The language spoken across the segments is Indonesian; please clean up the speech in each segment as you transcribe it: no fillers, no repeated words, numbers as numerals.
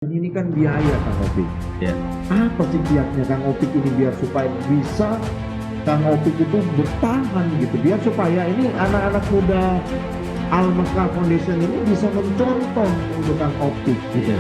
Ini kan biaya Kang Opik. Ya. Apa sih kiatnya Kang Opik ini biar supaya bisa Kang Opik itu bertahan gitu, biar supaya ini anak-anak muda Al-Mekah Foundation ini bisa mencontoh untuk Kang Opik gitu.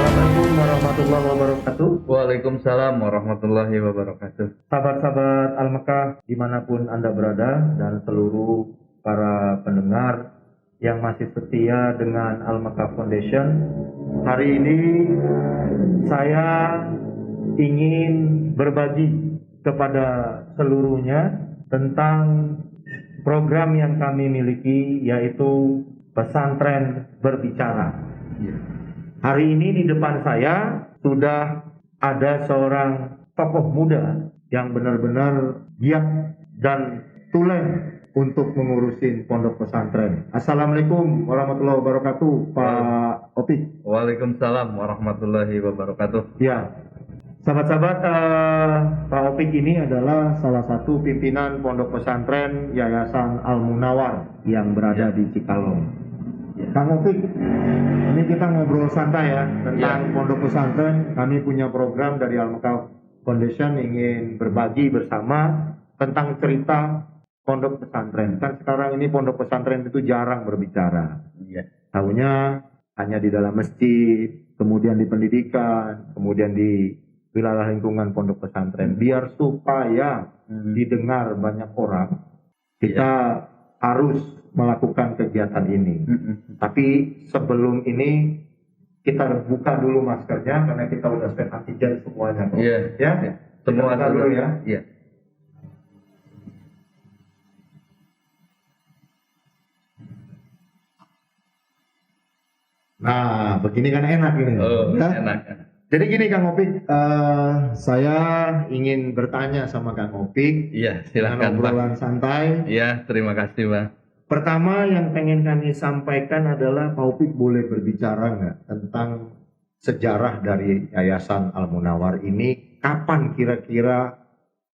Assalamualaikum warahmatullahi wabarakatuh. Waalaikumsalam warahmatullahi wabarakatuh. Sahabat-sahabat Al-Mekah dimanapun Anda berada, dan seluruh para pendengar yang masih setia dengan Al-Mekah Foundation, hari ini saya ingin berbagi kepada seluruhnya tentang program yang kami miliki, yaitu pesantren berbicara. Hari ini di depan saya sudah ada seorang tokoh muda yang benar-benar giat dan tulen untuk mengurusin pondok pesantren. Assalamualaikum warahmatullahi wabarakatuh, Pak Opik. Waalaikumsalam warahmatullahi wabarakatuh. Ya, sahabat-sahabat, Pak Opik ini adalah salah satu pimpinan pondok pesantren Yayasan Al-Munawar yang berada di Cikalong. Kang Opik, ini kita ngobrol santai ya tentang pondok pesantren. Kami punya program dari Al-Mekah Foundation ingin berbagi bersama tentang cerita pondok pesantren. Kan sekarang ini pondok pesantren itu jarang berbicara. Tahunya hanya di dalam masjid, kemudian di pendidikan, kemudian di wilayah lingkungan pondok pesantren. Biar supaya didengar banyak orang, kita harus melakukan kegiatan ini. Tapi sebelum ini kita buka dulu maskernya karena kita udah swab antigen semuanya. Ya, Semua kita buka dulu ya. Iya. Nah, begini kan enak ini. Oh, Ya? enak. Jadi gini Kang Opik, saya ingin bertanya sama Kang Opik Iya, dengan silakan, Bang. obrolan santai. Iya, terima kasih, Bang. Pertama yang pengen kami sampaikan adalah Pak Opik boleh berbicara nggak tentang sejarah dari Yayasan Al-Munawar ini, kapan kira-kira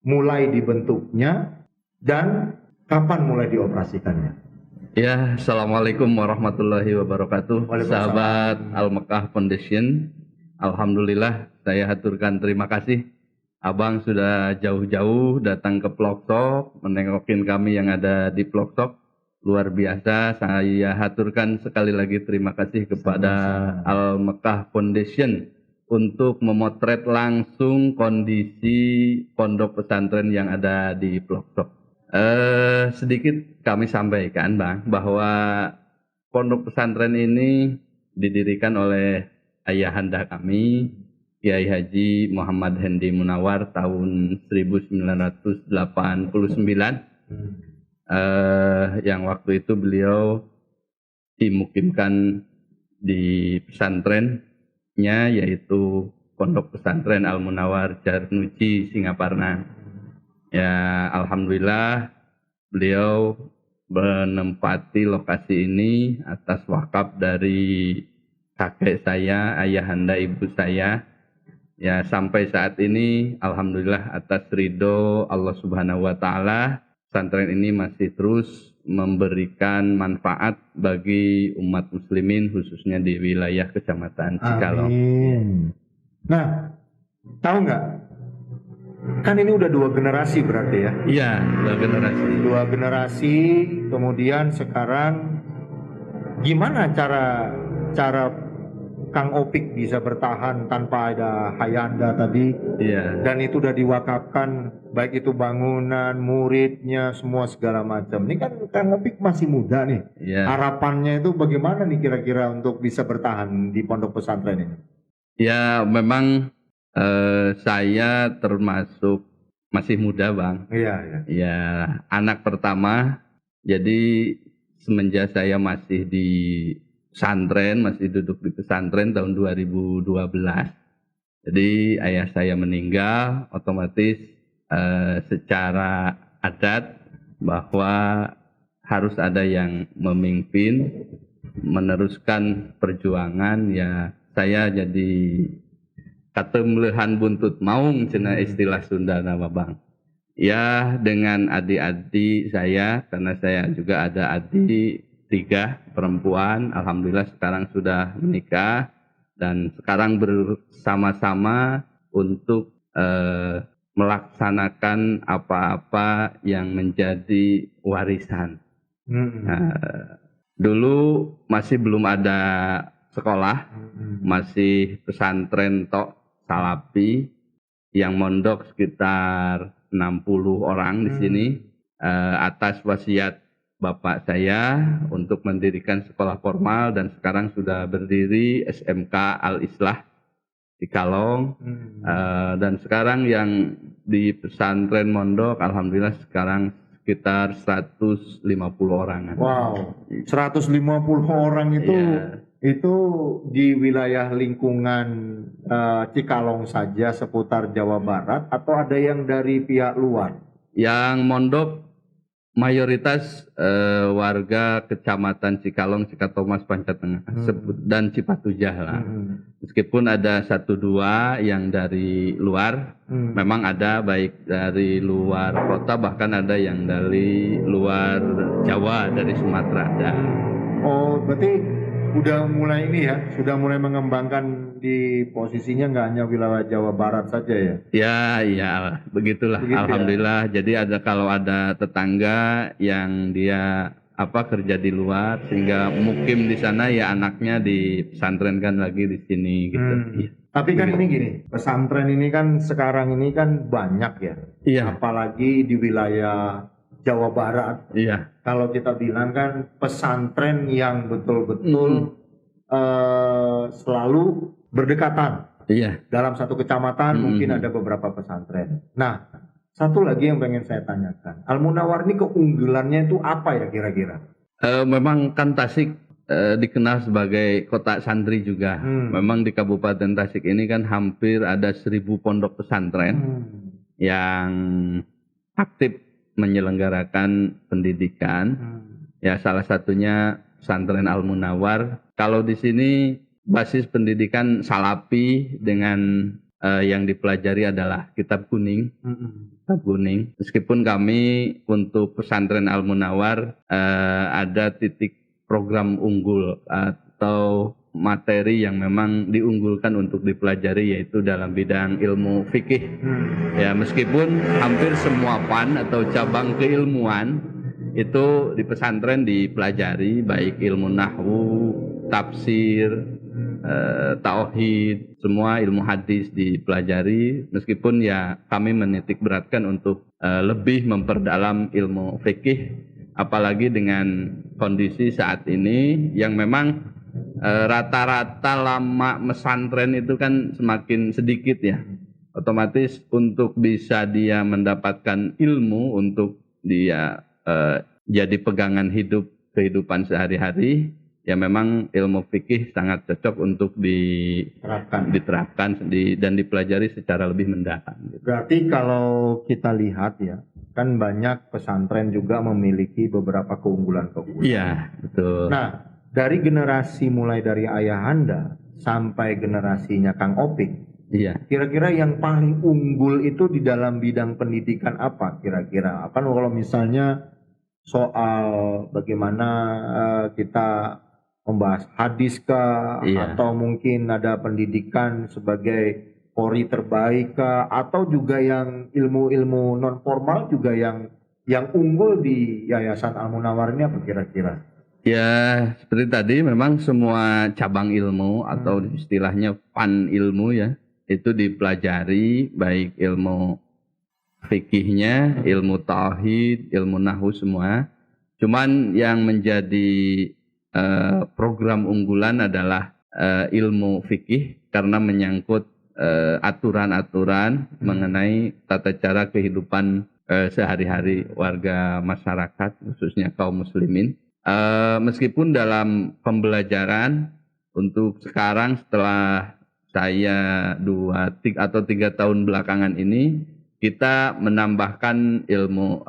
mulai dibentuknya dan kapan mulai dioperasikannya? Ya, Assalamualaikum warahmatullahi wabarakatuh. Waalaikumsalam. Sahabat Al-Mekah Foundation, alhamdulillah saya haturkan terima kasih. Abang sudah jauh-jauh datang ke Ploksok, menengokin kami yang ada di Ploksok. Luar biasa, saya haturkan sekali lagi terima kasih kepada Al-Mekah Foundation untuk memotret langsung kondisi pondok pesantren yang ada di Ploksok. Sedikit kami sampaikan, Bang, bahwa pondok pesantren ini didirikan oleh ayahanda kami, Kiai Haji Muhammad Hendi Munawar tahun 1989. Yang waktu itu beliau dimukimkan di pesantrennya, yaitu Pondok Pesantren Al-Munawar Jarnuji Singaparna. Ya, alhamdulillah beliau menempati lokasi ini atas wakaf dari kakek saya, ayahanda ibu saya. Ya, sampai saat ini alhamdulillah atas ridho Allah Subhanahu wa taala, pesantren ini masih terus memberikan manfaat bagi umat muslimin khususnya di wilayah Kecamatan Cikalong. Amin. Nah, tahu nggak? Kan ini udah 2 generasi berarti ya. Iya, dua generasi. 2 generasi, kemudian sekarang gimana cara Kang Opik bisa bertahan tanpa ada Hayanda tadi? Iya. Dan itu udah diwakafkan, baik itu bangunan, muridnya, semua segala macam. Ini kan Kang Opik masih muda nih. Iya. Harapannya itu bagaimana nih kira-kira untuk bisa bertahan di pondok pesantren ini? Ya, memang saya termasuk masih muda, Bang. Iya. Ya, anak pertama. Jadi semenjak saya masih di pesantren, masih duduk di pesantren tahun 2012. Jadi ayah saya meninggal, otomatis secara adat bahwa harus ada yang memimpin meneruskan perjuangan ya saya jadi katemlehan buntut maung cenah istilah Sunda nama Bang. Ya dengan adik-adik saya karena saya juga ada adik 3 perempuan, alhamdulillah sekarang sudah menikah dan sekarang bersama-sama untuk melaksanakan apa-apa yang menjadi warisan. Dulu masih belum ada sekolah, masih pesantren tok Salapi yang mondok sekitar 60 orang di sini atas wasiat bapak saya untuk mendirikan sekolah formal dan sekarang sudah berdiri SMK Al-Islah di Kalong dan sekarang yang di pesantren mondok alhamdulillah sekarang sekitar 150 orang. Wow, 150 orang itu itu di wilayah lingkungan Cikalong saja seputar Jawa Barat atau ada yang dari pihak luar? Yang mondok mayoritas warga kecamatan Cikalong, Cikatomas, Pancatengah dan Cipatujah lah. Meskipun ada 1-2 yang dari luar, memang ada baik dari luar kota bahkan ada yang dari luar Jawa, dari Sumatera ada. Oh, berarti udah mulai ini ya, sudah mulai mengembangkan di posisinya nggak hanya wilayah Jawa Barat saja ya? Ya, begitulah. Begitu alhamdulillah. Ya? Jadi kalau ada tetangga yang dia kerja di luar sehingga mukim di sana ya anaknya disantrenkan lagi di sini gitu. Ya. Tapi kan ini gini, pesantren ini kan sekarang ini kan banyak ya. Iya. Apalagi di wilayah Jawa Barat. Iya. Kalau kita bilang kan pesantren yang betul-betul selalu berdekatan. Iya. Dalam satu kecamatan mungkin ada beberapa pesantren. Nah, satu lagi yang pengen saya tanyakan. Al-Munawar ini keunggulannya itu apa ya kira-kira? Memang kan Tasik dikenal sebagai kota santri juga. Memang di Kabupaten Tasik ini kan hampir ada 1000 pondok pesantren yang aktif menyelenggarakan pendidikan. Ya salah satunya pesantren Al-Munawar. Kalau di sini basis pendidikan Salapi dengan yang dipelajari adalah kitab kuning. Kitab kuning. Meskipun kami untuk pesantren Al-Munawar ada titik program unggul atau materi yang memang diunggulkan untuk dipelajari yaitu dalam bidang ilmu fikih. Ya meskipun hampir semua fan atau cabang keilmuan itu di pesantren dipelajari baik ilmu nahwu, tafsir, tauhid, semua ilmu hadis dipelajari meskipun ya kami menitik beratkan untuk lebih memperdalam ilmu fikih apalagi dengan kondisi saat ini yang memang rata-rata lama pesantren itu kan semakin sedikit ya. Otomatis untuk bisa dia mendapatkan ilmu untuk dia jadi pegangan kehidupan sehari-hari ya memang ilmu fikih sangat cocok untuk diterapkan dan dipelajari secara lebih mendalam. Berarti kalau kita lihat ya, kan banyak pesantren juga memiliki beberapa keunggulan-keunggulan. Iya, betul. Nah, dari generasi mulai dari ayahanda sampai generasinya Kang Opik, iya. Kira-kira yang paling unggul itu di dalam bidang pendidikan apa kira-kira? Kan kalau misalnya soal bagaimana kita membahas hadis kah, atau mungkin ada pendidikan sebagai polri terbaik kah, atau juga yang ilmu-ilmu non formal juga yang unggul di Yayasan Al-Munawar ini apa kira-kira? Ya seperti tadi memang semua cabang ilmu atau istilahnya fan ilmu ya itu dipelajari baik ilmu fikihnya, ilmu tauhid, ilmu nahwu semua. Cuman yang menjadi program unggulan adalah ilmu fikih karena menyangkut aturan-aturan mengenai tata cara kehidupan sehari-hari warga masyarakat khususnya kaum muslimin. Meskipun dalam pembelajaran untuk sekarang setelah saya 2 atau 3 tahun belakangan ini kita menambahkan ilmu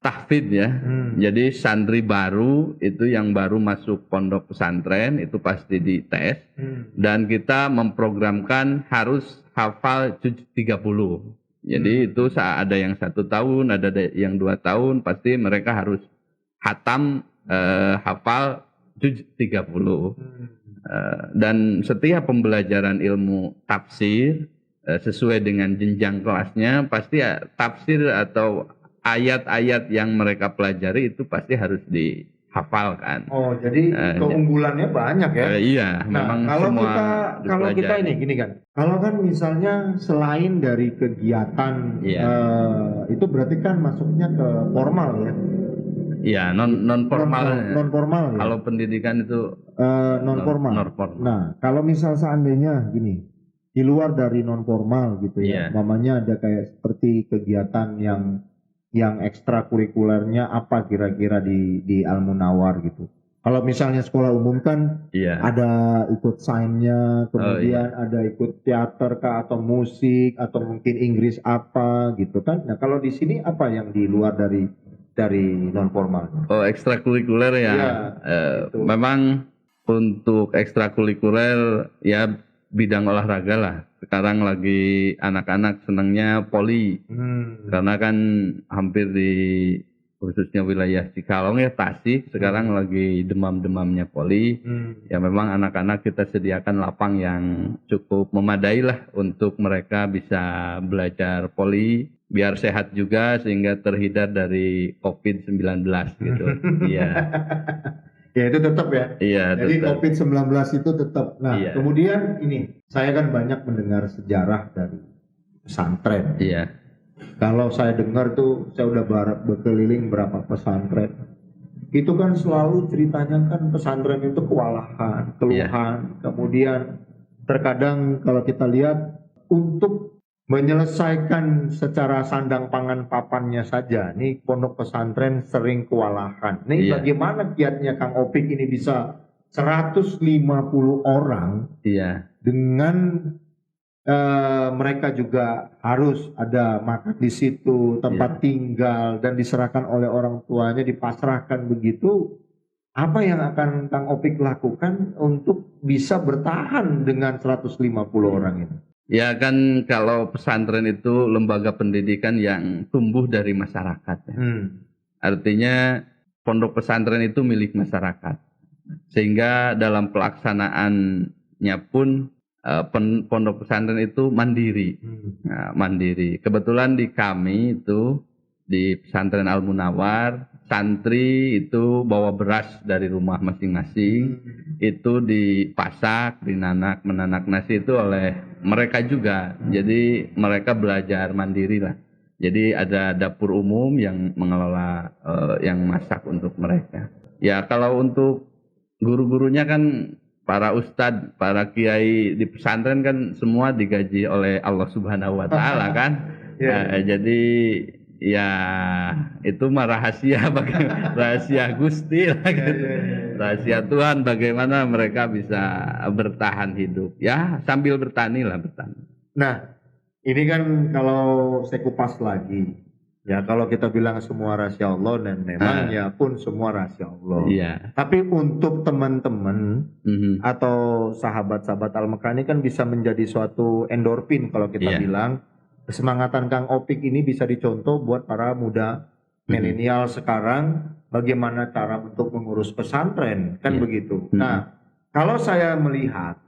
tahfidz ya. Jadi santri baru itu yang baru masuk pondok pesantren itu pasti dites. Dan kita memprogramkan harus hafal juz 30. Jadi itu saat ada yang 1 tahun, ada yang 2 tahun, pasti mereka harus hatam hafal juz 30. Dan setiap pembelajaran ilmu tafsir sesuai dengan jenjang kelasnya, pasti tafsir atau ayat-ayat yang mereka pelajari itu pasti harus dihafalkan. Oh, jadi keunggulannya banyak ya? Iya, memang semua kalau kita ini gini kan, kalau kan misalnya selain dari kegiatan itu berarti kan masuknya ke formal ya? Iya, non formal. Non formal. Kalau pendidikan itu non formal. Nah, kalau misal seandainya gini, di luar dari non formal gitu ya, mamanya ada kayak seperti kegiatan yang ekstrakurikulernya apa kira-kira di Al Munawar gitu. Kalau misalnya sekolah umum kan ada ikut sainnya, kemudian ada ikut teater kah atau musik atau mungkin Inggris apa gitu kan. Nah, kalau di sini apa yang di luar dari non formal? Oh, ekstrakurikuler ya. Memang untuk ekstrakurikuler ya bidang olahraga lah. Sekarang lagi anak-anak senangnya poli. Karena kan hampir di khususnya wilayah Cikalong ya, Tasik sekarang lagi demam-demamnya poli. Ya memang anak-anak kita sediakan lapang yang cukup memadai lah untuk mereka bisa belajar poli biar sehat juga sehingga terhindar dari COVID-19 gitu. Iya. Ya itu tetap ya. Iya. Jadi COVID-19 itu tetap. Nah, kemudian ini saya kan banyak mendengar sejarah dari pesantren. Iya. Kalau saya dengar tuh, saya udah berkeliling berapa pesantren. Itu kan selalu ceritanya kan pesantren itu kewalahan, keluhan. Kemudian terkadang kalau kita lihat untuk menyelesaikan secara sandang pangan papannya saja, nih pondok pesantren sering kewalahan. Nih bagaimana kiatnya Kang Opik ini bisa 150 orang dengan mereka juga harus ada makan di situ, tempat tinggal dan diserahkan oleh orang tuanya, dipasrahkan begitu. Apa yang akan Kang Opik lakukan untuk bisa bertahan dengan 150 orang ini? Ya kan kalau pesantren itu lembaga pendidikan yang tumbuh dari masyarakat. Artinya pondok pesantren itu milik masyarakat. Sehingga dalam pelaksanaannya pun pondok pesantren itu mandiri. Nah, mandiri. Kebetulan di kami itu di pesantren Al Munawar, santri itu bawa beras dari rumah masing-masing, itu dipasak, menanak nasi itu oleh mereka juga. Jadi mereka belajar mandiri lah. Jadi ada dapur umum yang mengelola, yang masak untuk mereka. Ya kalau untuk guru-gurunya kan para ustadz, para kiai di pesantren kan semua digaji oleh Allah Subhanahu Wa Taala kan. Jadi ya itu mah rahasia rahasia Gusti lah gitu. Rahasia Tuhan bagaimana mereka bisa bertahan hidup ya sambil bertani. Nah ini kan kalau saya kupas lagi ya, kalau kita bilang semua rahasia Allah dan memang ya pun semua rahasia Allah. Tapi untuk teman-teman atau sahabat-sahabat Al-Mekah ini kan bisa menjadi suatu endorfin kalau kita bilang. Kesemangatan Kang Opik ini bisa dicontoh buat para muda milenial sekarang, bagaimana cara untuk mengurus pesantren, kan begitu. Nah, kalau saya melihat,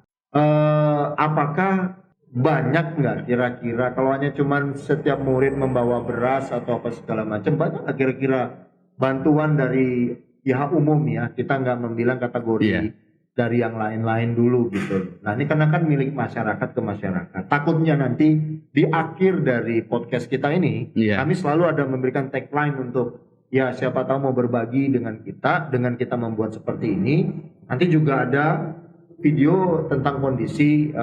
apakah banyak nggak kira-kira, kalau hanya cuman setiap murid membawa beras atau apa segala macam, banyak nggak kira-kira bantuan dari pihak umum ya, kita nggak membilang kategori dari yang lain-lain dulu gitu. Nah ini karena kan milik masyarakat ke masyarakat. Takutnya nanti di akhir dari podcast kita ini, kami selalu ada memberikan tagline untuk ya siapa tahu mau berbagi dengan kita membuat seperti ini. Nanti juga ada video tentang kondisi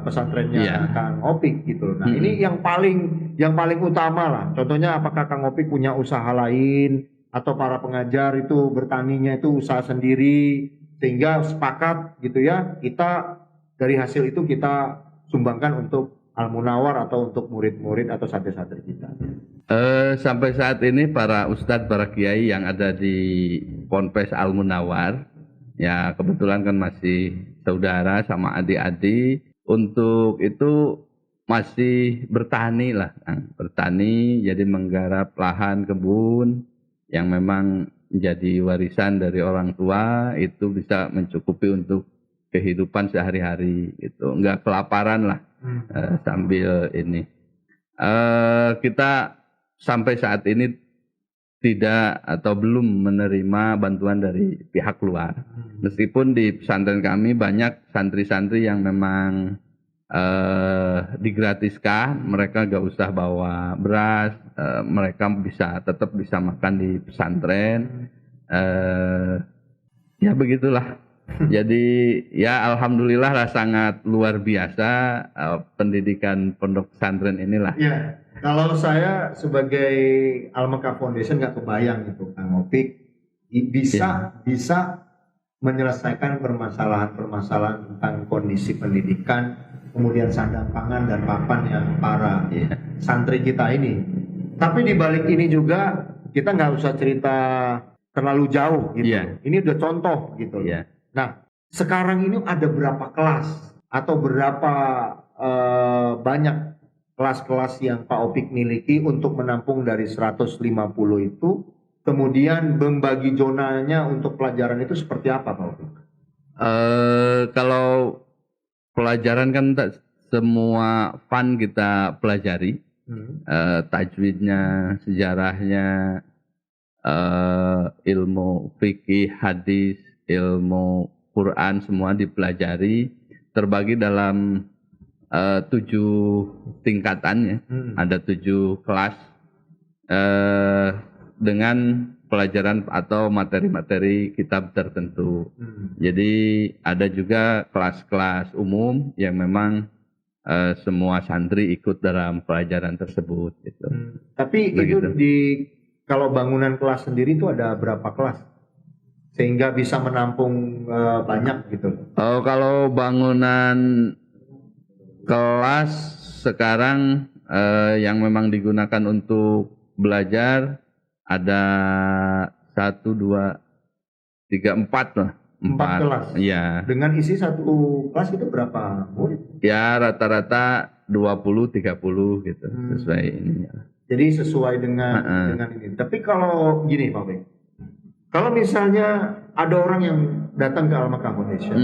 pesantrennya Kang Opik gitu. Nah ini yang paling utama lah. Contohnya apakah Kang Opik punya usaha lain atau para pengajar itu bertaninya itu usaha sendiri, sehingga sepakat gitu ya, kita dari hasil itu kita sumbangkan untuk Al Munawar atau untuk murid-murid atau santri-santri kita. Sampai saat ini para ustadz, para kiai yang ada di Ponpes Al Munawar, ya kebetulan kan masih saudara sama adik-adik, untuk itu masih bertani lah, Kang. Bertani, jadi menggarap lahan kebun yang memang menjadi warisan dari orang tua, itu bisa mencukupi untuk kehidupan sehari-hari, gitu. Enggak kelaparan lah sambil ini. Kita sampai saat ini tidak atau belum menerima bantuan dari pihak luar. Meskipun di pesantren kami banyak santri-santri yang memang digratiskan, mereka gak usah bawa beras, mereka tetap bisa makan di pesantren. Ya begitulah. Jadi ya alhamdulillah lah, sangat luar biasa pendidikan pondok pesantren inilah. Ya. Kalau saya sebagai Al-Mekah Foundation nggak kebayang gitu, Kang Opik bisa menyelesaikan permasalahan-permasalahan tentang kondisi pendidikan, kemudian sandang pangan dan papan yang para santri kita ini. Tapi di balik ini juga kita nggak usah cerita terlalu jauh gitu. Ini udah contoh gitu. Nah, sekarang ini ada berapa kelas atau berapa banyak kelas-kelas yang Pak Opik miliki untuk menampung dari 150 itu, kemudian membagi zonanya untuk pelajaran itu seperti apa Pak Opik? Kalau pelajaran kan semua fun kita pelajari, tajwidnya, sejarahnya, ilmu fikih, hadis, ilmu Quran, semua dipelajari, terbagi dalam 7 tingkatannya, ada 7 kelas dengan pelajaran atau materi-materi kitab tertentu. Jadi ada juga kelas-kelas umum yang memang semua santri ikut dalam pelajaran tersebut. Gitu. Tapi begitu. Itu kalau bangunan kelas sendiri itu ada berapa kelas? Sehingga bisa menampung banyak gitu. Kalau bangunan kelas sekarang yang memang digunakan untuk belajar ada 1, 2, 3, 4 lah. 4 kelas. Iya. Dengan isi satu kelas itu berapa murid? Ya rata-rata 20, 30 gitu sesuai ini. Jadi sesuai dengan ini. Tapi kalau gini Pak Bek, kalau misalnya ada orang yang datang ke Al-Mekah Foundation,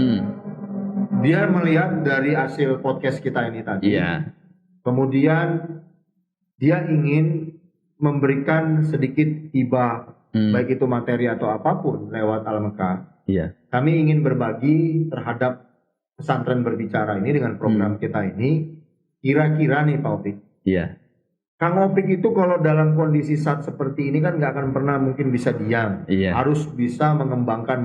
dia melihat dari hasil podcast kita ini tadi, kemudian dia ingin memberikan sedikit hibah, baik itu materi atau apapun lewat Al-Mekah. Kami ingin berbagi terhadap pesantren berbicara ini dengan program kita ini. Kira-kira nih Pak Opik, Kang Opik itu kalau dalam kondisi saat seperti ini kan nggak akan pernah mungkin bisa diam, harus bisa mengembangkan.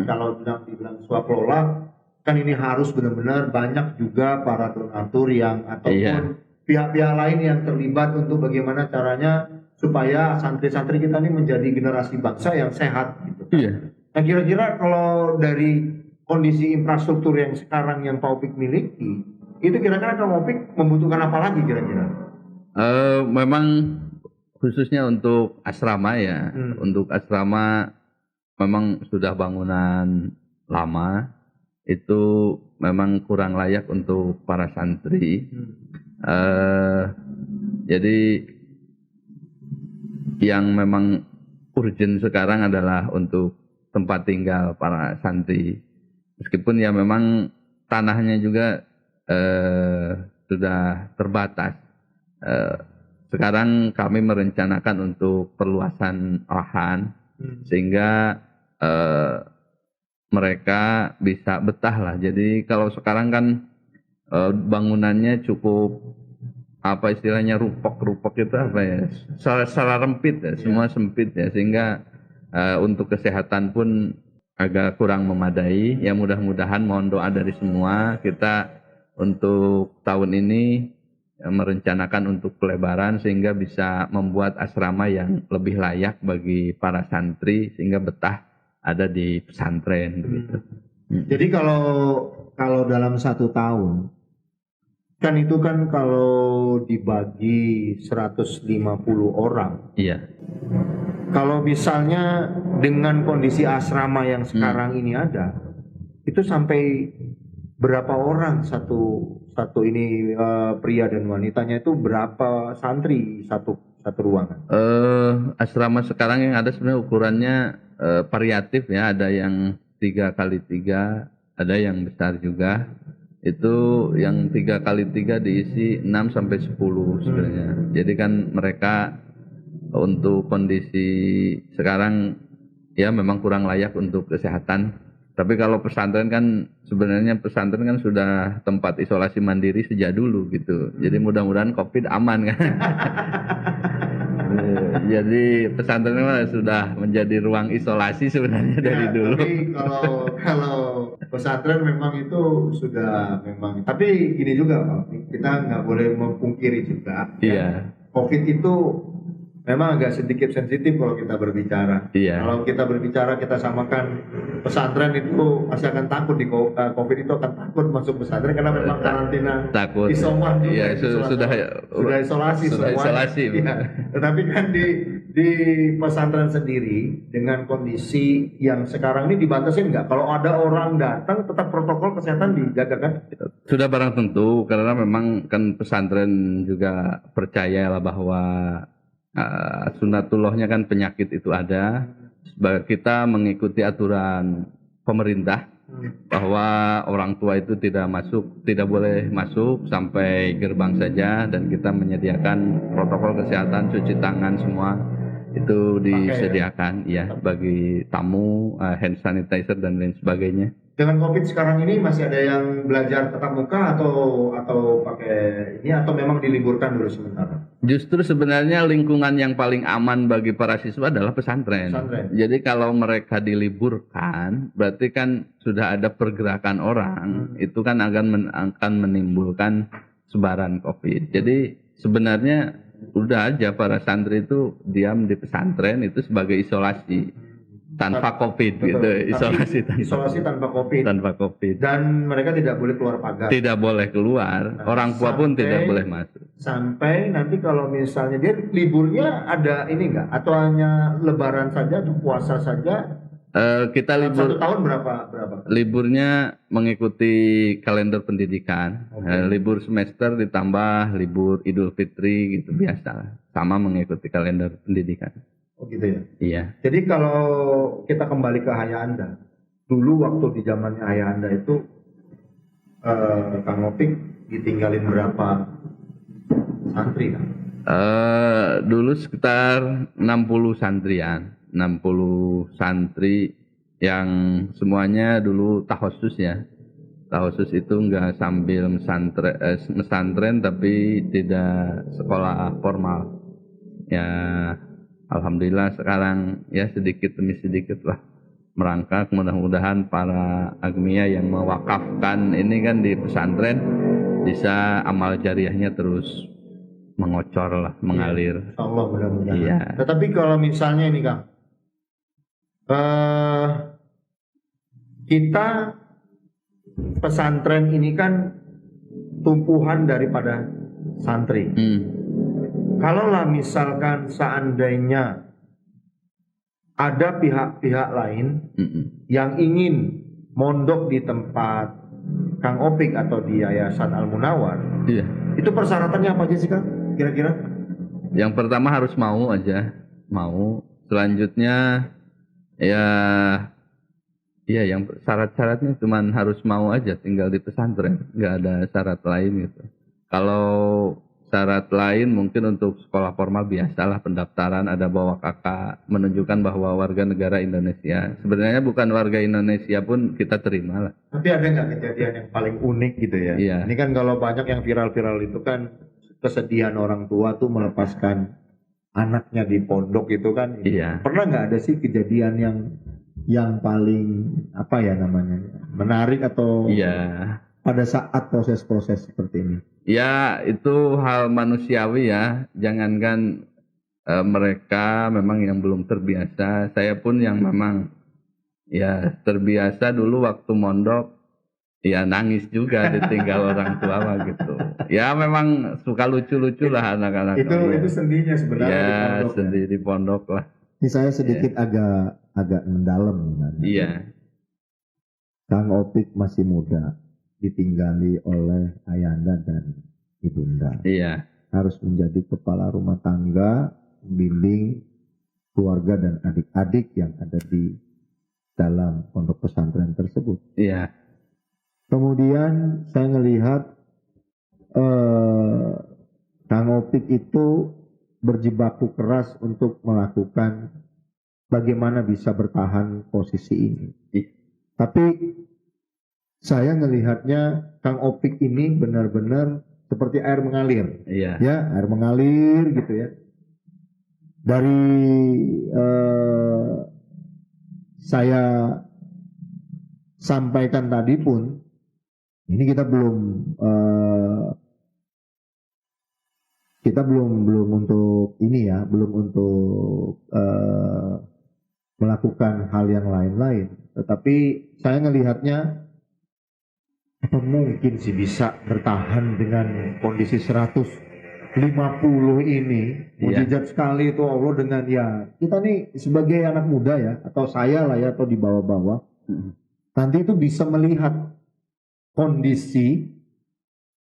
Kalau dibilang swakelola, kan ini harus benar-benar banyak juga para donatur yang ataupun pihak-pihak lain yang terlibat untuk bagaimana caranya supaya santri-santri kita ini menjadi generasi bangsa yang sehat gitu. Nah kira-kira kalau dari kondisi infrastruktur yang sekarang yang Pak Opik miliki, itu kira-kira Kang Opik membutuhkan apa lagi kira-kira? Memang khususnya untuk asrama ya, untuk asrama memang sudah bangunan lama, itu memang kurang layak untuk para santri. Jadi yang memang urgent sekarang adalah untuk tempat tinggal para santri. Meskipun ya memang tanahnya juga sudah terbatas. Sekarang kami merencanakan untuk perluasan lahan sehingga mereka bisa betah lah. Jadi kalau sekarang kan bangunannya cukup apa istilahnya rupok itu apa ya, salah rempit ya, semua sempit ya, sehingga untuk kesehatan pun agak kurang memadai. Ya mudah-mudahan mohon doa dari semua, kita untuk tahun ini merencanakan untuk pelebaran sehingga bisa membuat asrama yang lebih layak bagi para santri sehingga betah ada di pesantren begitu. Jadi kalau dalam 1 tahun Kan itu kan kalau dibagi 150 orang. Iya. Kalau misalnya dengan kondisi asrama yang sekarang ini ada, itu sampai berapa orang satu ini pria dan wanitanya itu berapa santri satu ruangan? Asrama sekarang yang ada sebenarnya ukurannya variatif ya, ada yang 3x3, ada yang besar juga. Itu yang 3x3 diisi 6 sampai 10 sebenarnya. Jadi kan mereka untuk kondisi sekarang ya memang kurang layak untuk kesehatan. Tapi kalau pesantren kan sebenarnya pesantren kan sudah tempat isolasi mandiri sejak dulu gitu. Jadi mudah-mudahan COVID aman kan. Jadi pesantren sudah menjadi ruang isolasi sebenarnya dari dulu. Tapi kalau pesantren memang itu sudah memang. Tapi gini juga Pak, kita nggak boleh memungkiri juga. Iya. COVID itu memang agak sedikit sensitif kalau kita berbicara. Iya. Kalau kita berbicara kita samakan pesantren itu pasti akan takut di COVID itu akan takut masuk pesantren karena memang karantina, takut. isoman juga. Iya, sudah isolasi sudah semuanya. isolasi. Ya. Tetapi kan di pesantren sendiri dengan kondisi yang sekarang ini dibatasin nggak? Kalau ada orang datang tetap protokol kesehatan dijaga kan? Sudah barang tentu karena memang kan pesantren juga percayalah bahwa sunatullahnya kan penyakit itu ada. Kita mengikuti aturan pemerintah bahwa orang tua itu tidak boleh masuk sampai gerbang saja, dan kita menyediakan protokol kesehatan, cuci tangan semua itu disediakan ya bagi tamu, hand sanitizer dan lain sebagainya. Dengan COVID sekarang ini masih ada yang belajar tatap muka atau pakai ini atau memang diliburkan dulu sementara? Justru sebenarnya lingkungan yang paling aman bagi para siswa adalah pesantren. Jadi kalau mereka diliburkan, berarti kan sudah ada pergerakan orang, itu kan akan menimbulkan sebaran COVID. Jadi sebenarnya udah aja para santri itu diam di pesantren itu sebagai isolasi. Tanpa COVID. Betul. Gitu, isolasi tanpa COVID. Tanpa COVID. Dan mereka tidak boleh keluar pagar. Tidak boleh keluar. Nah, orang tua pun tidak boleh masuk. Sampai nanti kalau misalnya dia liburnya ada ini enggak? Atau hanya lebaran saja atau puasa saja? Kita libur 1 tahun berapa? Liburnya mengikuti kalender pendidikan. Libur semester ditambah libur Idul Fitri gitu biasa. Sama mengikuti kalender pendidikan. Oh gitu ya? Iya. Jadi kalau kita kembali ke Ayah Anda, dulu waktu di zamannya Ayah Anda itu, Kang Opik ditinggalin berapa santri kan? Dulu sekitar 60 santrian, 60 santri yang semuanya dulu tahosus ya. Tahosus itu enggak sambil mesantren tapi tidak sekolah formal. Ya alhamdulillah sekarang ya sedikit demi sedikit lah merangkak, mudah-mudahan para agmia yang mewakafkan ini kan di pesantren bisa amal jariahnya terus mengocor lah, mengalir. Ya, Allah mudah-mudahan. Iya. Tetapi kalau misalnya ini Kang, kita pesantren ini kan tumpuhan daripada santri. Kalaulah misalkan seandainya ada pihak-pihak lain yang ingin mondok di tempat Kang Opik atau di Yayasan Al-Munawar, itu persyaratannya apa aja sih Kang? Kira-kira? Yang pertama harus mau aja, mau. Selanjutnya ya yang syarat-syaratnya cuma harus mau aja tinggal di pesantren, nggak ada syarat lain gitu. Kalau syarat lain mungkin untuk sekolah formal biasalah pendaftaran, ada bawa kakak menunjukkan bahwa warga negara Indonesia. Sebenarnya bukan warga Indonesia pun kita terima lah. Tapi ada nggak kejadian yang paling unik gitu ya? Iya. Ini kan kalau banyak yang viral-viral itu kan kesedihan orang tua tuh melepaskan anaknya di pondok itu kan. Iya. Pernah nggak ada sih kejadian yang paling apa ya namanya menarik atau pada saat proses-proses seperti ini? Ya itu hal manusiawi ya, jangankan mereka memang yang belum terbiasa, saya pun yang memang ya terbiasa dulu waktu mondok ya nangis juga ditinggal orang tua mah gitu. Ya memang suka lucu-lucu lah anak-anak. Itu sendinya sebenarnya di Ya pondok. sendi di pondok lah. Ini saya sedikit agak mendalam. Iya, Kang Opik masih muda, ditinggali oleh ayanda dan ibunda. iya, Harus menjadi kepala rumah tangga, bimbing keluarga dan adik-adik yang ada di dalam pondok pesantren tersebut. iya, Kemudian saya melihat Kang Opik itu berjibaku keras untuk melakukan bagaimana bisa bertahan posisi ini. Ih. Tapi saya melihatnya Kang Opik ini benar-benar seperti air mengalir. iya, Ya, air mengalir gitu ya. Dari saya sampaikan tadi pun, ini kita belum untuk ini ya, belum untuk melakukan hal yang lain-lain. Tetapi saya melihatnya apa mungkin sih bisa bertahan dengan kondisi 150 ini. Mujizat sekali itu Allah dengan ya kita nih sebagai anak muda ya, atau saya lah ya, atau di bawah-bawah, nanti itu bisa melihat kondisi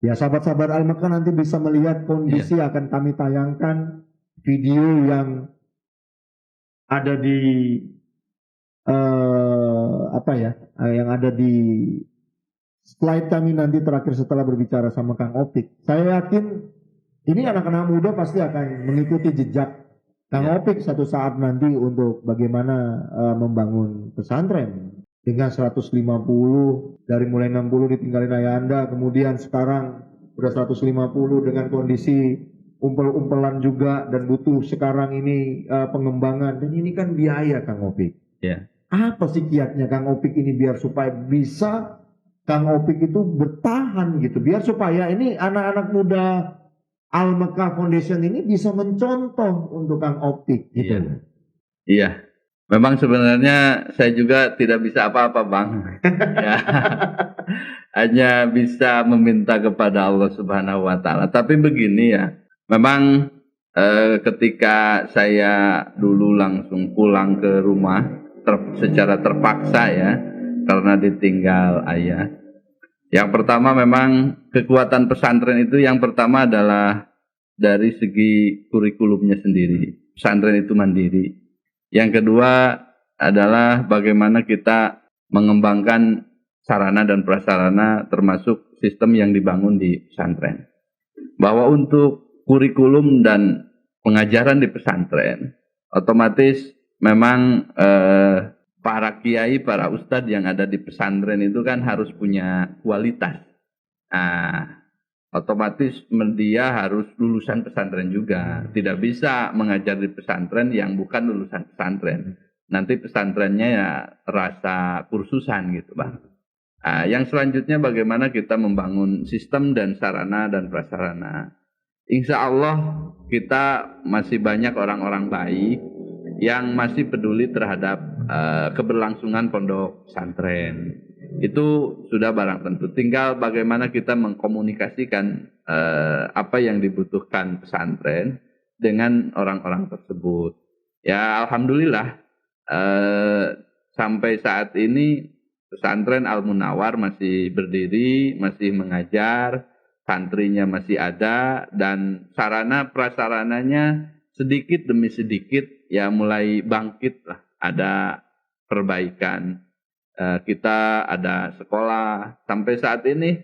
ya, sahabat-sahabat Al-Mekah nanti bisa melihat kondisi. Akan kami tayangkan video yang ada di yang ada di slide kami nanti terakhir setelah berbicara sama Kang Opik. Saya yakin ini anak-anak muda pasti akan mengikuti jejak Kang Opik satu saat nanti untuk bagaimana membangun pesantren. Dengan 150, dari mulai 60 ditinggalin ayahanda, kemudian sekarang udah 150 dengan kondisi umpel-umpelan juga, dan butuh sekarang ini pengembangan, dan ini kan biaya Kang Opik. Apa sih kiatnya Kang Opik ini biar supaya bisa Kang Opik itu bertahan gitu, biar supaya ini anak-anak muda Al-Mekah Foundation ini bisa mencontoh untuk Kang Opik gitu. Iya. Memang sebenarnya saya juga tidak bisa apa-apa, Bang. Ya. Hanya bisa meminta kepada Allah Subhanahu wa taala. Tapi begini ya, memang ketika saya dulu langsung pulang ke rumah secara terpaksa ya, karena ditinggal ayah. Yang pertama memang kekuatan pesantren itu yang pertama adalah dari segi kurikulumnya sendiri. Pesantren itu mandiri. Yang kedua adalah bagaimana kita mengembangkan sarana dan prasarana termasuk sistem yang dibangun di pesantren. Bahwa untuk kurikulum dan pengajaran di pesantren, otomatis memang para kiai, para ustadz yang ada di pesantren itu kan harus punya kualitas. Nah, otomatis dia harus lulusan pesantren juga. Tidak bisa mengajar di pesantren yang bukan lulusan pesantren. Nanti pesantrennya ya rasa kursusan gitu, Bang. Nah, yang selanjutnya bagaimana kita membangun sistem dan sarana dan prasarana. Insya Allah kita masih banyak orang-orang baik yang masih peduli terhadap keberlangsungan pondok pesantren. Itu sudah barang tentu. Tinggal bagaimana kita mengkomunikasikan apa yang dibutuhkan pesantren dengan orang-orang tersebut. Ya alhamdulillah sampai saat ini pesantren Al-Munawar masih berdiri, masih mengajar, santrinya masih ada, dan sarana prasarananya sedikit demi sedikit ya mulai bangkit lah. Ada perbaikan. Kita ada sekolah. Sampai saat ini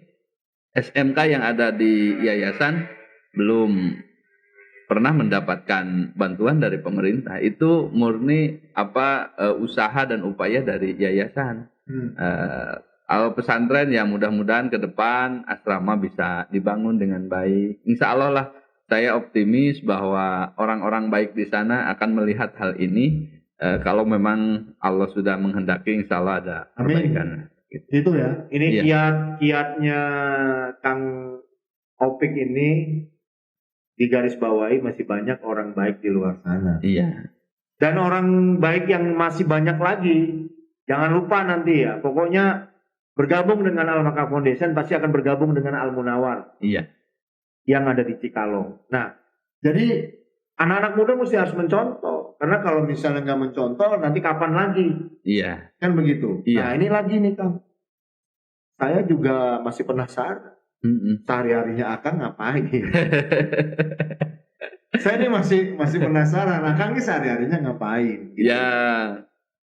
SMK yang ada di yayasan belum pernah mendapatkan bantuan dari pemerintah. Itu murni usaha dan upaya dari yayasan. Kalau pesantren ya mudah-mudahan ke depan asrama bisa dibangun dengan baik. Insya Allah lah saya optimis bahwa orang-orang baik di sana akan melihat hal ini. Kalau memang Allah sudah menghendaki, insya Allah ada perbaikan. Gitu. Itu ya. Ini kiatnya Kang Opik ini di garis bawahi masih banyak orang baik di luar sana. Iya. Dan orang baik yang masih banyak lagi. Jangan lupa nanti ya. Pokoknya bergabung dengan Al-Makah Foundation pasti akan bergabung dengan Al-Munawar Iya. yang ada di Cikalong. Nah, jadi anak-anak muda mesti harus mencontoh. Karena kalau misalnya nggak mencontoh, nanti kapan lagi? Iya. Kan begitu. Iya. Nah, ini lagi nih, Kang. Saya juga masih penasaran. Sehari-harinya Akang ngapain? Saya ini masih penasaran. Akang ini sehari-harinya ngapain? Gitu. Ya,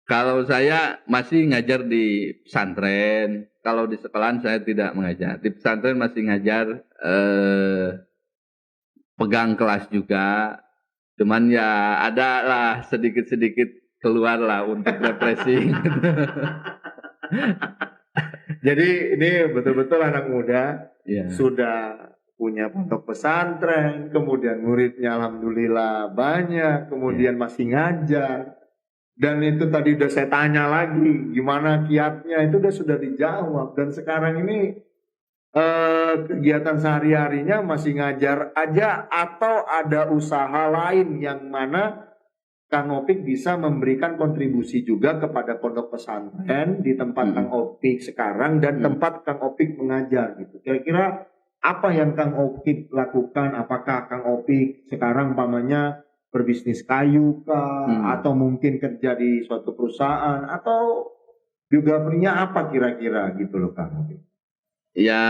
kalau saya masih ngajar di pesantren. Kalau di sekolahan saya tidak mengajar. Di pesantren masih ngajar, pegang kelas juga. Cuman ya ada lah sedikit-sedikit keluar lah untuk refreshing. Jadi ini betul-betul anak muda Ya. sudah punya pondok pesantren, kemudian muridnya alhamdulillah banyak, kemudian masih ngajar. Dan itu tadi udah saya tanya lagi, gimana kiatnya, itu sudah dijawab. Dan sekarang ini kegiatan sehari-harinya masih ngajar aja atau ada usaha lain yang mana Kang Opik bisa memberikan kontribusi juga kepada pondok pesantren di tempat Kang Opik sekarang dan tempat Kang Opik mengajar gitu. Kira-kira apa yang Kang Opik lakukan? Apakah Kang Opik sekarang umpamanya berbisnis kayu kah? Atau mungkin kerja di suatu perusahaan? Atau juga punya apa kira-kira gitu loh Kang Opik? Ya,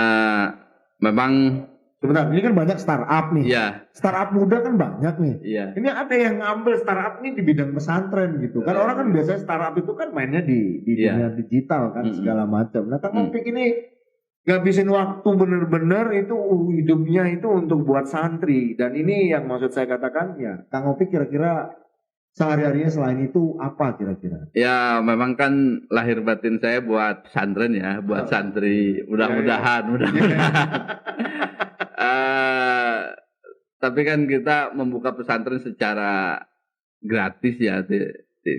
memang. Sebentar, ini kan banyak startup nih. Iya. Startup muda kan banyak nih. Iya. Ini ada yang ngambil startup ini di bidang pesantren gitu. Kan orang kan biasanya startup itu kan mainnya di dunia digital kan segala macam. Nah, Kang Opik ini ngabisin waktu bener-bener itu hidupnya itu untuk buat santri. Dan ini yang maksud saya katakan ya, Kang Opik kira-kira sehari-harinya selain itu apa kira-kira? Ya memang kan lahir batin saya buat pesantren ya, buat santri. Mudah-mudahan. Tapi kan kita membuka pesantren secara gratis ya,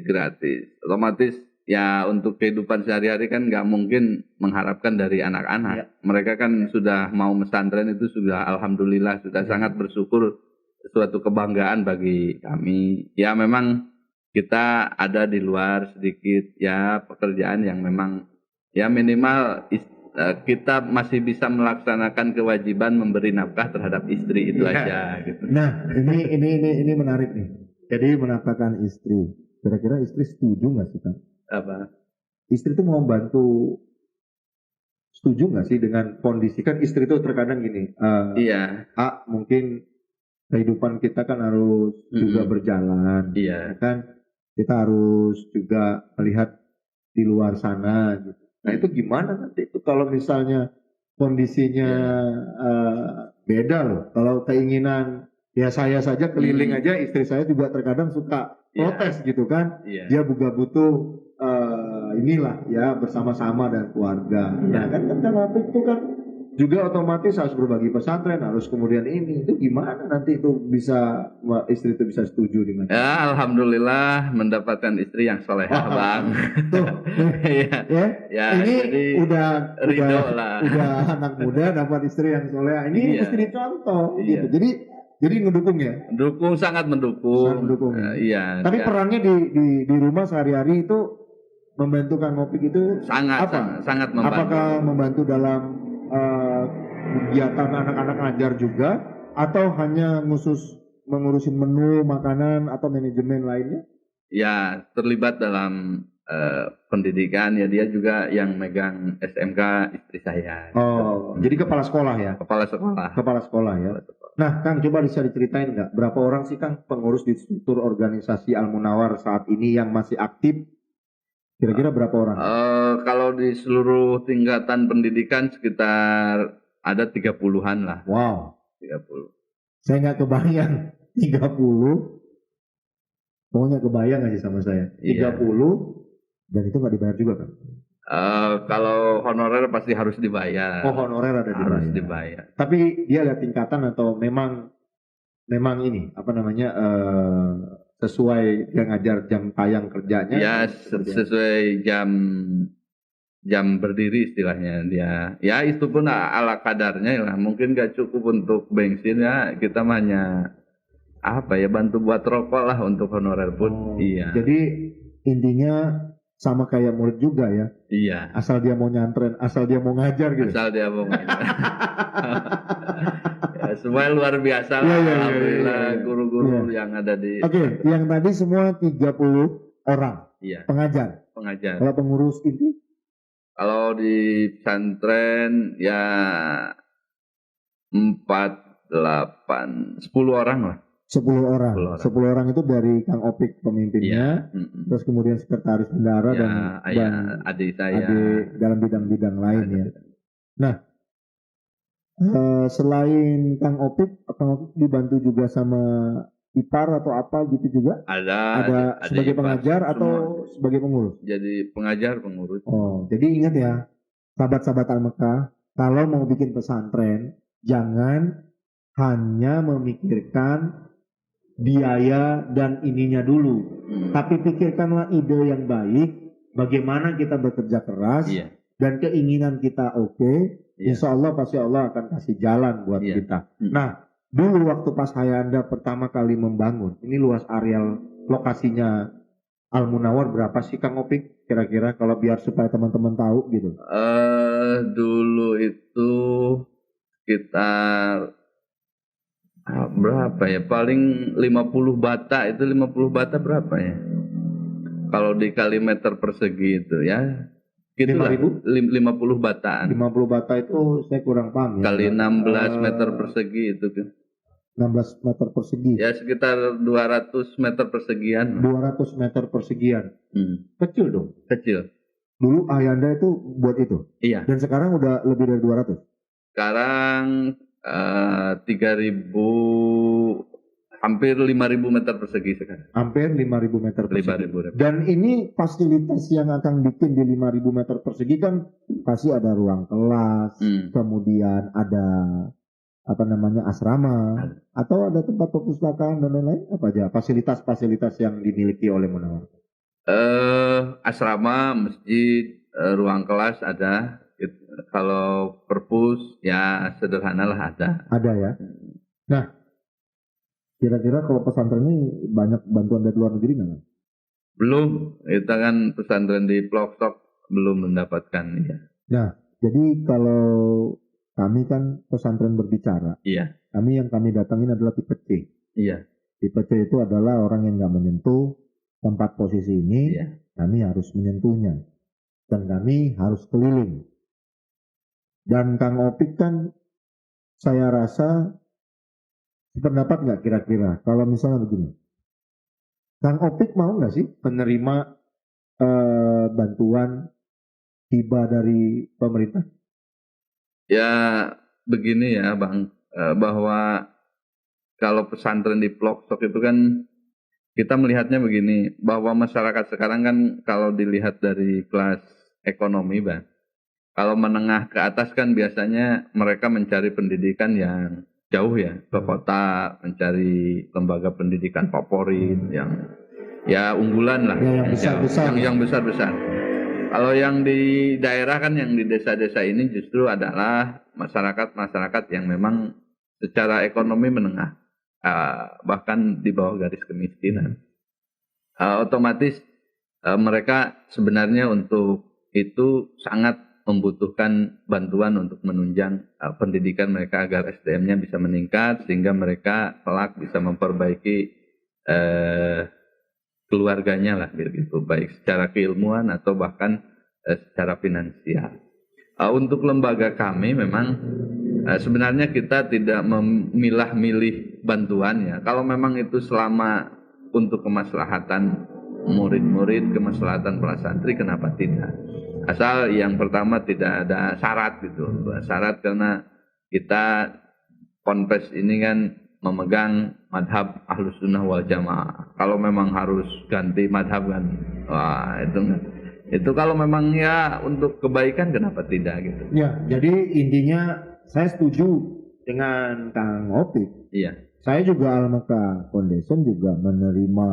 gratis. Otomatis ya untuk kehidupan sehari-hari kan nggak mungkin mengharapkan dari anak-anak. Mereka kan sudah mau pesantren itu sudah alhamdulillah, sudah sangat bersyukur, suatu kebanggaan bagi kami. Ya memang kita ada di luar sedikit ya pekerjaan yang memang ya minimal kita masih bisa melaksanakan kewajiban memberi nafkah terhadap istri itu aja gitu. Nah, ini menarik nih. Jadi menafkahkan istri. Kira-kira istri setuju nggak sih, Kang? Apa? Istri itu mau bantu, setuju nggak sih dengan kondisi kan istri itu terkadang gini. Iya. Mungkin kehidupan kita kan harus juga berjalan. Iya. Kan kita harus juga melihat di luar sana gitu. Nah itu gimana nanti itu kalau misalnya kondisinya beda loh. Kalau keinginan ya saya saja keliling aja, istri saya juga terkadang suka protes gitu kan. Dia juga butuh inilah ya bersama-sama dan keluarga. Nah kan waktu itu kan juga otomatis harus berbagi pesantren, harus kemudian ini itu gimana nanti itu bisa istri itu bisa setuju dengan ya alhamdulillah mendapatkan istri yang solehah Bang. Tuh, ya ini jadi udah anak muda dapat istri yang solehah, ini mesti dicontoh gitu. Jadi ngedukung ya? Mendukung, sangat mendukung. Sangat mendukung. Iya. Tapi perannya di rumah sehari-hari itu membantu Kang Opik itu sangat membantu. Apakah membantu dalam kegiatan anak-anak ngajar juga atau hanya mengurusin menu makanan atau manajemen lainnya? Ya terlibat dalam pendidikan ya, dia juga yang megang SMK istri saya. Jadi kepala sekolah ya? Kepala sekolah ya. Nah Kang, coba bisa diceritain nggak berapa orang sih Kang pengurus di struktur organisasi Al-Munawar saat ini yang masih aktif? Kira-kira berapa orang? Kalau di seluruh tingkatan pendidikan sekitar ada 30-an lah. Wow. 30. Saya nggak kebayang 30. Pokoknya kebayang aja sama saya. 30 dan itu nggak dibayar juga kan? Kalau honorer pasti harus dibayar. Honorer ada dibayar. Harus dibayar. Tapi dia ada tingkatan atau memang ini apa namanya sesuai yang ngajar jam tayang kerjanya? Ya sesuai jam berdiri istilahnya dia. Ya itu pun ala kadarnya lah. Mungkin gak cukup untuk bensin ya, kita hanya bantu buat rokok lah untuk honorer pun. Iya. Jadi intinya sama kayak murid juga ya. Iya. Asal dia mau nyantren, asal dia mau ngajar gitu. Asal dia mau ngajar. Ya, semuanya luar biasa lah. Iya, iya, iya, Alhamdulillah iya, iya. guru-guru Iya. yang ada di Oke, yang tadi semua 30 orang Iya, pengajar. pengajar. Kalau pengurus inti? Kalau di pesantren ya 4, 8, 10 orang lah. 10 orang. 10 orang. 10 orang itu dari Kang Opik pemimpinnya, terus kemudian sekretaris bendara Ya, dan adik saya. adik dalam bidang-bidang lain ya. Nah, selain Kang Opik dibantu juga sama ipar atau apa gitu juga? Ada sebagai ipar, pengajar atau semua. sebagai pengurus? Jadi pengajar, pengurus. Oh, jadi ingat ya, sahabat-sahabat Al-Mekah, kalau mau bikin pesantren, jangan hanya memikirkan biaya dan ininya dulu, tapi pikirkanlah ide yang baik, bagaimana kita bekerja keras, Iya. dan keinginan kita oke, Iya. insya Allah pasti Allah akan kasih jalan buat Iya. kita. Nah, dulu waktu pas Hayanda pertama kali membangun, ini luas areal lokasinya Al-Munawar berapa sih Kang Opik kira-kira, kalau biar supaya teman-teman tahu gitu? Dulu itu sekitar berapa ya? Paling 50 bata, itu 50 bata berapa ya? Kalau dikali meter persegi itu ya. Gitulah, 50 bataan. 50 bata itu saya kurang paham ya. Kali 16 meter persegi itu kan. 16 meter persegi. Ya sekitar 200 meter persegian. 200 meter persegian. Kecil dong. Kecil. Dulu Ayanda itu buat itu. Iya. Dan sekarang udah lebih dari 200. Sekarang 3.000, hampir 5.000 meter persegi sekarang. Hampir 5.000 meter persegi. 5.000. Dan ini fasilitas yang akan bikin di 5.000 meter persegi kan pasti ada ruang kelas, kemudian ada asrama, atau ada tempat perpustakaan dan lain-lain, apa aja fasilitas-fasilitas yang dimiliki oleh Munawar? Asrama, masjid, ruang kelas ada. Kalau perpus ya sederhana lah ada. Ada ya. Nah, kira-kira kalau pesantren ini banyak bantuan dari luar negeri nggak? Belum, kita kan pesantren di Ploksok belum mendapatkan ya. Nah, jadi kalau kami kan pesantren berbicara. Iya. Yang kami datangin adalah tipe C. Iya. Tipe C itu adalah orang yang nggak menyentuh tempat posisi ini. Iya. Kami harus menyentuhnya. Dan kami harus keliling. Dan Kang Opik kan saya rasa pendapat nggak kira-kira kalau misalnya begini. Kang Opik mau nggak sih menerima bantuan hibah dari pemerintah? Ya begini ya Bang, bahwa kalau pesantren di Ploksok itu kan kita melihatnya begini, bahwa masyarakat sekarang kan kalau dilihat dari kelas ekonomi Bang, kalau menengah ke atas kan biasanya mereka mencari pendidikan yang jauh ya, ke kota, mencari lembaga pendidikan favorit yang ya unggulan lah, yang besar-besar. Yang besar-besar. Kalau yang di daerah kan, yang di desa-desa ini justru adalah masyarakat yang memang secara ekonomi menengah, bahkan di bawah garis kemiskinan. Otomatis mereka sebenarnya untuk itu sangat membutuhkan bantuan untuk menunjang pendidikan mereka agar SDM-nya bisa meningkat sehingga mereka kelak bisa memperbaiki keluarganya lah gitu, baik secara keilmuan atau bahkan secara finansial. Untuk lembaga kami memang sebenarnya kita tidak memilah-milih bantuannya. Kalau memang itu selama untuk kemaslahatan murid-murid, kemaslahatan para santri, kenapa tidak? Asal yang pertama tidak ada syarat gitu. Syarat karena kita Ponpes ini kan memegang madhab Ahlus Sunnah wal Jamaah. Kalau memang harus ganti madhab kan, wah itu kalau memang ya untuk kebaikan kenapa tidak gitu. Ya, jadi intinya saya setuju dengan Kang Opik. Iya. Saya juga Al-Mekah Foundation juga menerima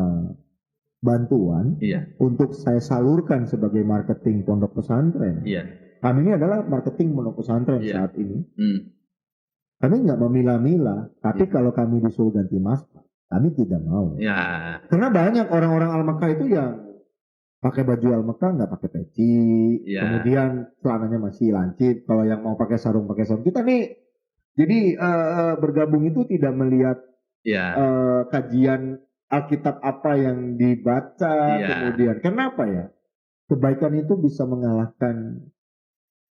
bantuan untuk saya salurkan sebagai marketing pondok pesantren. Iya. Kami ini adalah marketing pondok pesantren saat ini. Kami nggak memilah-milah, tapi kalau kami disuruh ganti mas, kami tidak mau. Ya. Karena banyak orang-orang Al-Mekah itu yang pakai baju Al-Mekah nggak pakai peci, Iya. kemudian celananya masih lancip. Kalau yang mau pakai sarung. Kita nih, jadi bergabung itu tidak melihat Iya. kajian Alkitab apa yang dibaca, Iya. kemudian kenapa ya? Kebaikan itu bisa mengalahkan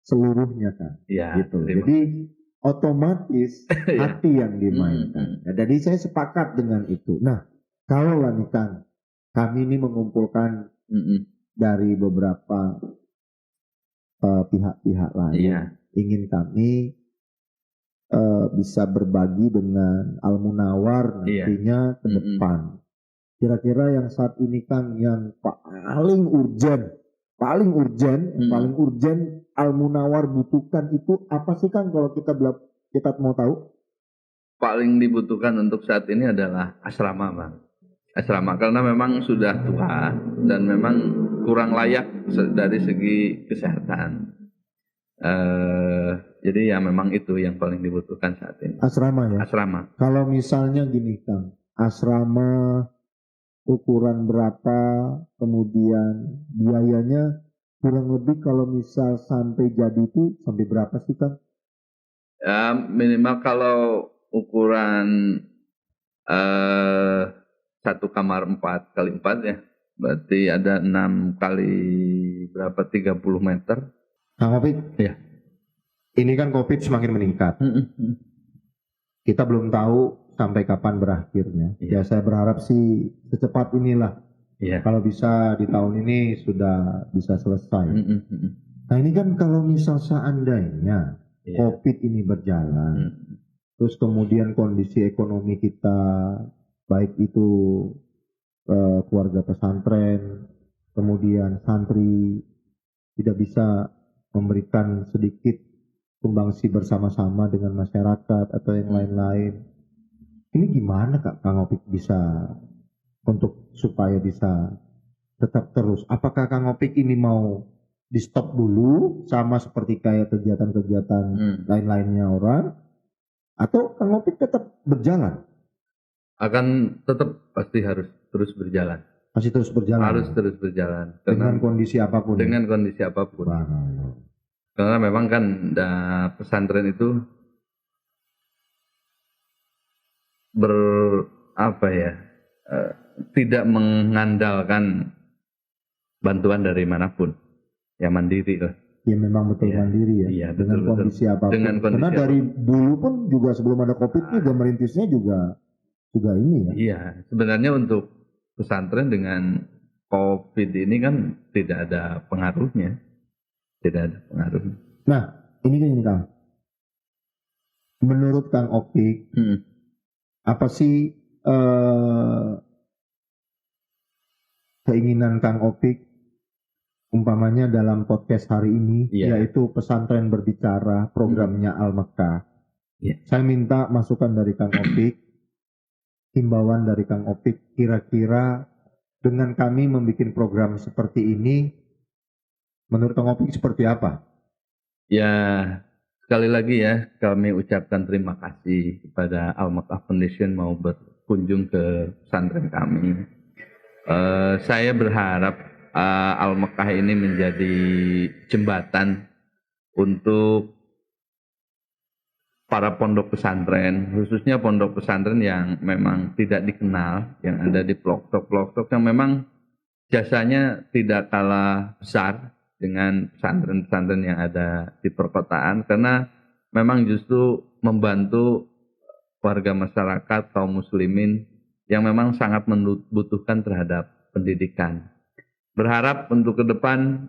seluruhnya kan, Iya. gitu. Terima. Jadi otomatis Iya. hati yang dimainkan. Nah, jadi saya sepakat dengan itu. Nah, kalau lah nih Kang, kami ini mengumpulkan dari beberapa pihak-pihak lain, Iya. ingin kami bisa berbagi dengan Al-Munawar Iya. nantinya ke depan. Kira-kira yang saat ini Kang yang paling urgent, paling urgent Al-Munawar butuhkan itu apa sih Kang, kalau kita mau tahu? Paling dibutuhkan untuk saat ini adalah asrama, Bang. Asrama, karena memang sudah tua dan memang kurang layak dari segi kesehatan. Jadi ya memang itu yang paling dibutuhkan saat ini. Asrama ya? Asrama. Kalau misalnya gini Kang, asrama ukuran berapa, kemudian biayanya kurang lebih kalau misal sampai jadi itu sampai berapa sih Kang? Ya, minimal kalau ukuran 1 kamar 4 kali 4 ya, berarti ada 6 kali berapa, 30 meter. Kang Opik, Ya. ini kan COVID semakin meningkat. Kita belum tahu sampai kapan berakhirnya. Ya saya berharap sih secepat inilah. Kalau bisa di tahun ini sudah bisa selesai. Nah ini kan kalau misal seandainya COVID ini berjalan, terus kemudian kondisi ekonomi kita, baik itu keluarga pesantren, kemudian santri tidak bisa memberikan sedikit sumbangsi bersama-sama dengan masyarakat atau yang lain-lain. Ini gimana Kang Opik bisa untuk supaya bisa tetap terus? Apakah Kang Opik ini mau di stop dulu sama seperti kayak kegiatan-kegiatan lain-lainnya orang, atau Kang Opik tetap berjalan? Akan tetap pasti harus terus berjalan. Masih terus berjalan? Harus terus berjalan. Dengan kondisi apapun? Dengan kondisi apapun. Karena memang kan pesantren itu tidak mengandalkan bantuan dari manapun, ya mandiri lah. Ya memang betul mandiri ya. Iya, dengan betul, kondisi apapun. Dengan kondisi karena dari dulu pun juga sebelum ada COVID juga merintisnya juga ini ya. Iya, sebenarnya untuk pesantren dengan COVID ini kan tidak ada pengaruhnya. Tidak ada pengaruhnya. Nah, ini Kang. Menurut Kang Opik, apa sih keinginan Kang Opik umpamanya dalam podcast hari ini, yaitu pesantren berbicara, programnya Al-Mekah. Saya minta masukan dari Kang Opik, himbauan dari Kang Opik, kira-kira dengan kami membuat program seperti ini, menurut Kang Opik seperti apa? Ya, sekali lagi ya, kami ucapkan terima kasih kepada Al-Mekah Foundation mau berkunjung ke pesantren kami. Saya berharap Al-Mekah ini menjadi jembatan untuk para pondok pesantren, khususnya pondok pesantren yang memang tidak dikenal, yang ada di pelosok-pelosok yang memang jasanya tidak kalah besar dengan pesantren-pesantren yang ada di perkotaan, karena memang justru membantu warga masyarakat kaum muslimin yang memang sangat membutuhkan terhadap pendidikan. Berharap untuk ke depan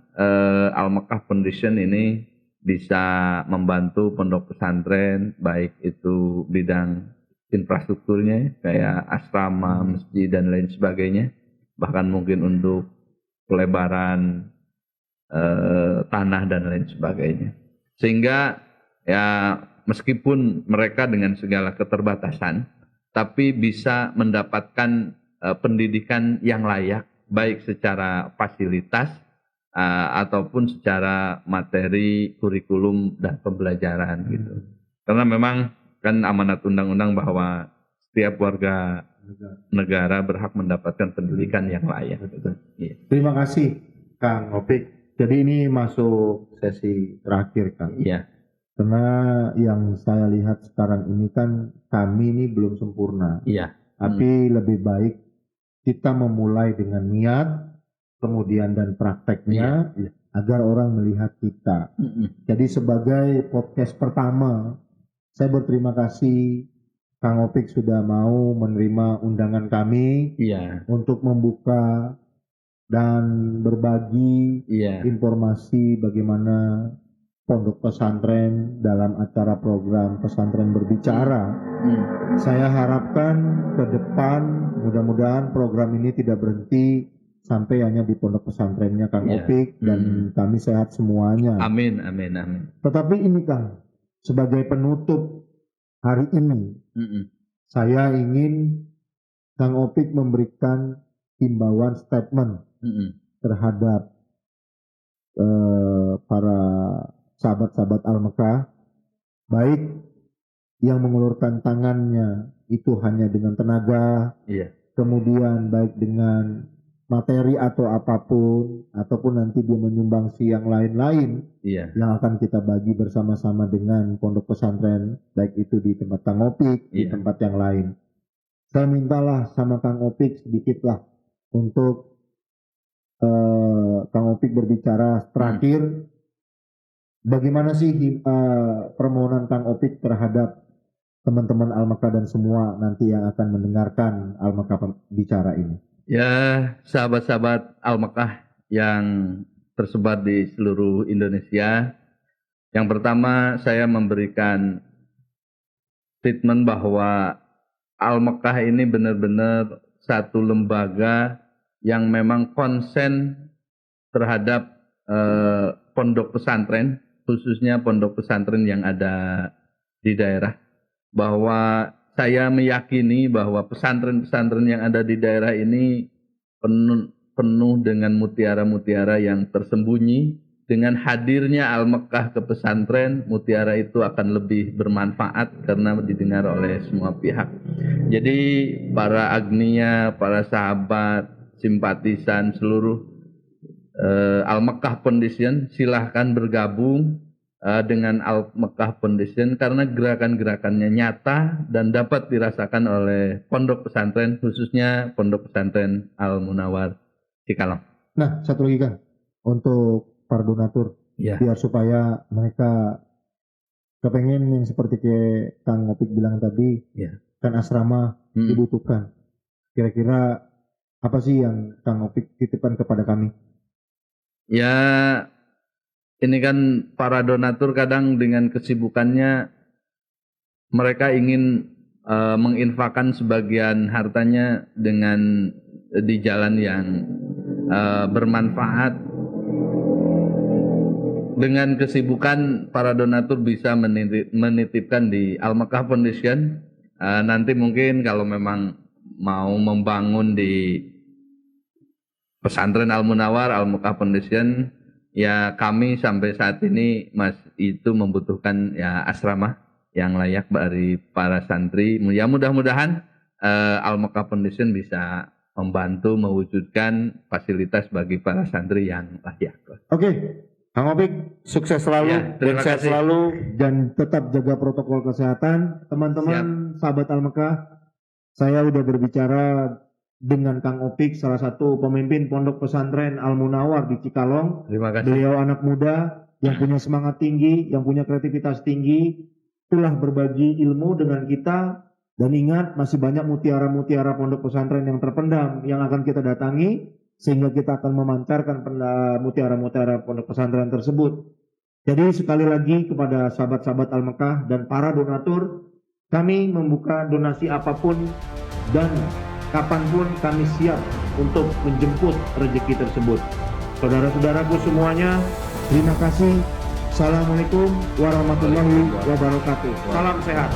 Al-Mekah Foundation ini bisa membantu pondok pesantren, baik itu bidang infrastrukturnya kayak asrama, masjid dan lain sebagainya, bahkan mungkin untuk pelebaran tanah dan lain sebagainya. Sehingga ya meskipun mereka dengan segala keterbatasan, tapi bisa mendapatkan pendidikan yang layak, baik secara fasilitas ataupun secara materi, kurikulum dan pembelajaran gitu. Karena memang kan amanat undang-undang bahwa setiap warga negara berhak mendapatkan pendidikan yang layak. Gitu. Terima kasih Kang Opik. Jadi ini masuk sesi terakhir, Kang. Iya. Karena yang saya lihat sekarang ini kan kami ini belum sempurna. Iya. Tapi lebih baik kita memulai dengan niat, kemudian dan prakteknya, Iya. agar orang melihat kita. Jadi sebagai podcast pertama, saya berterima kasih Kang Opik sudah mau menerima undangan kami Iya. untuk membuka dan berbagi informasi bagaimana pondok pesantren dalam acara program pesantren berbicara. Saya harapkan ke depan mudah-mudahan program ini tidak berhenti sampai hanya di pondok pesantrennya Kang Opik dan kami sehat semuanya. Amin. Tetapi ini Kang, sebagai penutup hari ini, saya ingin Kang Opik memberikan himbauan statement terhadap para sahabat-sahabat Al-Mekah, baik yang mengulurkan tangannya itu hanya dengan tenaga, kemudian baik dengan materi atau apapun, ataupun nanti dia menyumbangsi yang lain-lain yang akan kita bagi bersama-sama dengan pondok pesantren, baik itu di tempat Kang Opik, di tempat yang lain. Saya mintalah sama Kang Opik sedikitlah untuk Kang Opik berbicara terakhir. Bagaimana sih permohonan Kang Opik terhadap teman-teman Al-Mekah dan semua nanti yang akan mendengarkan Al-Mekah bicara ini? Ya, sahabat-sahabat Al-Mekah yang tersebar di seluruh Indonesia. Yang pertama, saya memberikan statement bahwa Al-Mekah ini benar-benar satu lembaga yang memang konsen terhadap pondok pesantren, khususnya pondok pesantren yang ada di daerah. Bahwa saya meyakini bahwa pesantren-pesantren yang ada di daerah ini penuh dengan mutiara-mutiara yang tersembunyi. Dengan hadirnya Al-Mekah ke pesantren, mutiara itu akan lebih bermanfaat karena didengar oleh semua pihak. Jadi para agnia, para sahabat, simpatisan seluruh Al-Mekah Foundation silahkan bergabung dengan Al-Mekah Foundation karena gerakan-gerakannya nyata dan dapat dirasakan oleh pondok pesantren, khususnya pondok pesantren Al-Munawar Cikalong. Nah, satu lagi Kang, untuk para donatur, biar supaya mereka kepengen yang seperti kayak Kang Opik bilang tadi, kan asrama dibutuhkan. Kira-kira apa sih yang Kang Opik titipkan kepada kami? Ya, ini kan para donatur kadang dengan kesibukannya mereka ingin menginfakkan sebagian hartanya dengan di jalan yang bermanfaat. Dengan kesibukan para donatur bisa menitipkan di Al-Mekah Foundation. Nanti mungkin kalau memang mau membangun di pesantren Al-Munawar, Al-Mekah Foundation, ya kami sampai saat ini itu membutuhkan ya asrama yang layak dari para santri. Ya mudah-mudahan Al-Mekah Foundation bisa membantu mewujudkan fasilitas bagi para santri yang layak. Oke, Kang Opik, sukses selalu, terima sehat kasih selalu, dan tetap jaga protokol kesehatan. Teman-teman, sahabat Al-Mekah, saya udah berbicara dengan Kang Opik, salah satu pemimpin pondok pesantren Al-Munawar di Cikalong. Terima kasih. Beliau anak muda yang punya semangat tinggi, yang punya kreativitas tinggi, telah berbagi ilmu dengan kita. Dan ingat, masih banyak mutiara-mutiara pondok pesantren yang terpendam yang akan kita datangi, sehingga kita akan memancarkan mutiara-mutiara pondok pesantren tersebut. Jadi sekali lagi kepada sahabat-sahabat Al-Mekah dan para donatur, kami membuka donasi apapun dan kapanpun kami siap untuk menjemput rezeki tersebut. Saudara-saudaraku semuanya, terima kasih. Assalamualaikum warahmatullahi wabarakatuh. Salam sehat.